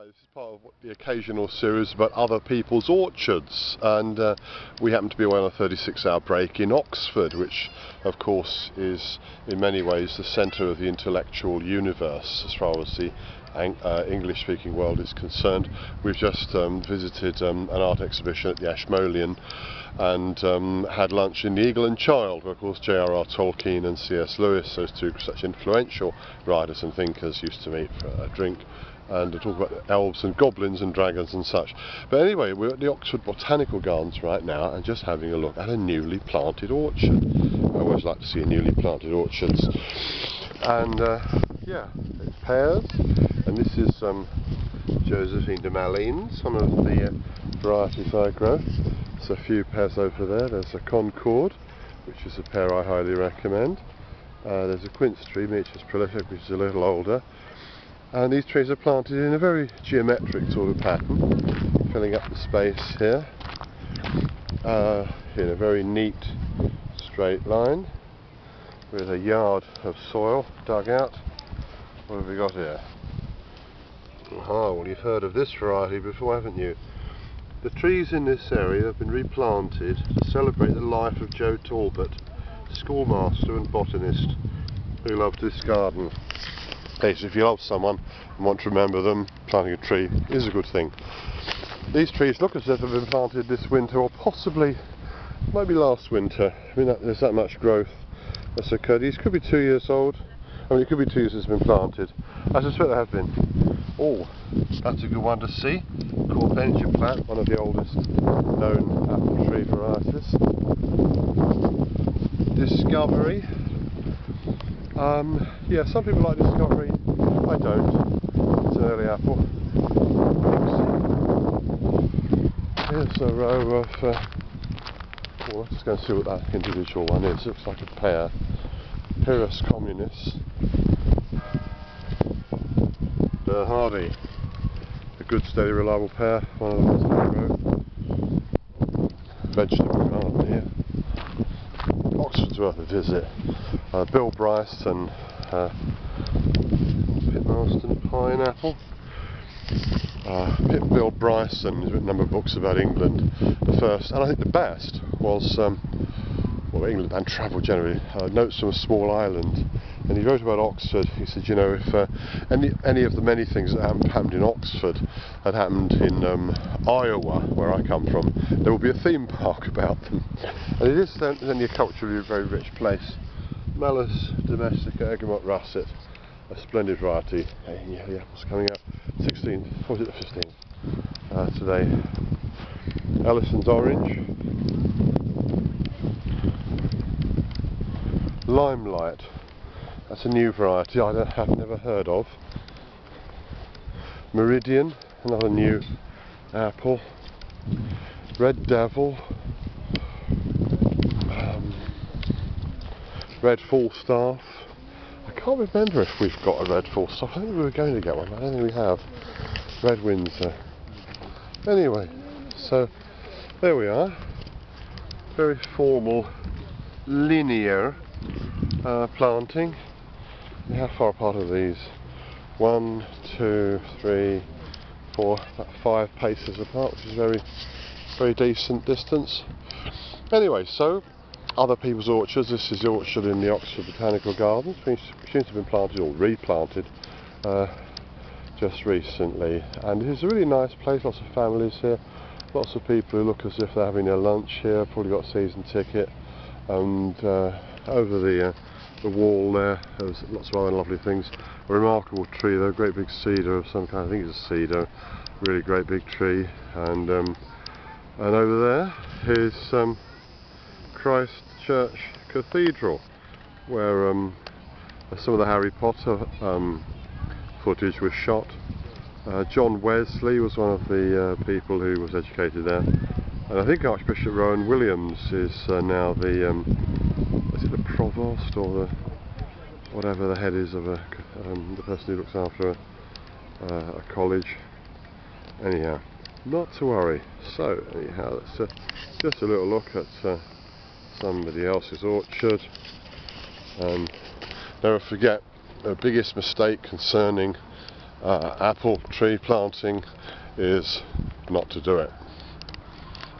Hi, this is part of the occasional series about other people's orchards, and we happen to be away on a 36-hour break in Oxford, which of course is in many ways the centre of the intellectual universe as far as the English-speaking world is concerned. We've just visited an art exhibition at the Ashmolean and had lunch in the Eagle and Child, where of course J.R.R. Tolkien and C.S. Lewis, those two such influential writers and thinkers, used to meet for a drink and to talk about elves and goblins and dragons and such. But anyway, we're at the Oxford Botanical Gardens right now and just having a look at a newly planted orchard. I always like to see newly planted orchards. And yeah, it's Pears, and this is Josephine de Malines, some of the varieties I grow. There's a few pears over there. There's a Concord, which is a pear I highly recommend. There's a Quince tree, Meatus prolific, which is a little older. And these trees are planted in a very geometric sort of pattern, filling up the space here in a very neat straight line with a yard of soil dug out. What have we got here? Aha, well, you've heard of this variety before, haven't you? The trees in this area have been replanted to celebrate the life of Joe Talbot, schoolmaster and botanist who loved this garden. Okay, so if you love someone and want to remember them, planting a tree is a good thing. These trees look as if they've been planted this winter, or possibly maybe last winter. I mean, there's that much growth that's occurred. These could be 2 years old. I mean, it could be 2 years since it's been planted. I suspect they have been. Oh, that's a good one to see. Corpensia plant, one of the oldest known apple tree varieties. Discovery. Yeah, some people like Discovery. I don't. It's an early apple. Here's a row of. Well, let's go and see what that individual one is. Looks like a pear. Pears communis. Hardy. A good, steady, reliable pear. One of the ones in the row. Vegetable garden here. Oxford's worth a visit. Bill Bryson, Pitmarston pineapple. Bill Bryson has written a number of books about England. The first, and I think the best, was well, England and travel generally. Notes from a Small Island. And he wrote about Oxford. He said, you know, if any of the many things that happened in Oxford had happened in Iowa, where I come from, there would be a theme park about them. And it is certainly a culturally very rich place. Malus domestica, Egmont russet, a splendid variety. Yeah, what's coming out? 16th, or was it the 15th today? Ellison's orange. Limelight. That's a new variety I've never heard of. Meridian, another new apple. Red Devil. Red Falstaff. I can't remember if we've got a Red Falstaff. I think we were going to get one, but I don't think we have. Red Windsor. Anyway, so there we are. Very formal, linear planting. How far apart are these? 1, 2, 3, 4, about 5 paces apart, which is very, very decent distance. Anyway, so other people's orchards. This is the orchard in the Oxford Botanical Gardens, which seems to have been planted or replanted just recently. And it's a really nice place. Lots of families here. Lots of people who look as if they're having their lunch here. Probably got a season ticket. And over the wall there's lots of other lovely things. A remarkable tree though, a great big cedar of some kind. I think it's a cedar. Really great big tree. And over there is Christ Church Cathedral, where some of the Harry Potter footage was shot. John Wesley was one of the people who was educated there, and I think Archbishop Rowan Williams is now the is it the provost or the whatever the head is of the person who looks after a college. Anyhow, not to worry. So anyhow, that's just a little look at somebody else's orchard, and never forget the biggest mistake concerning apple tree planting is not to do it.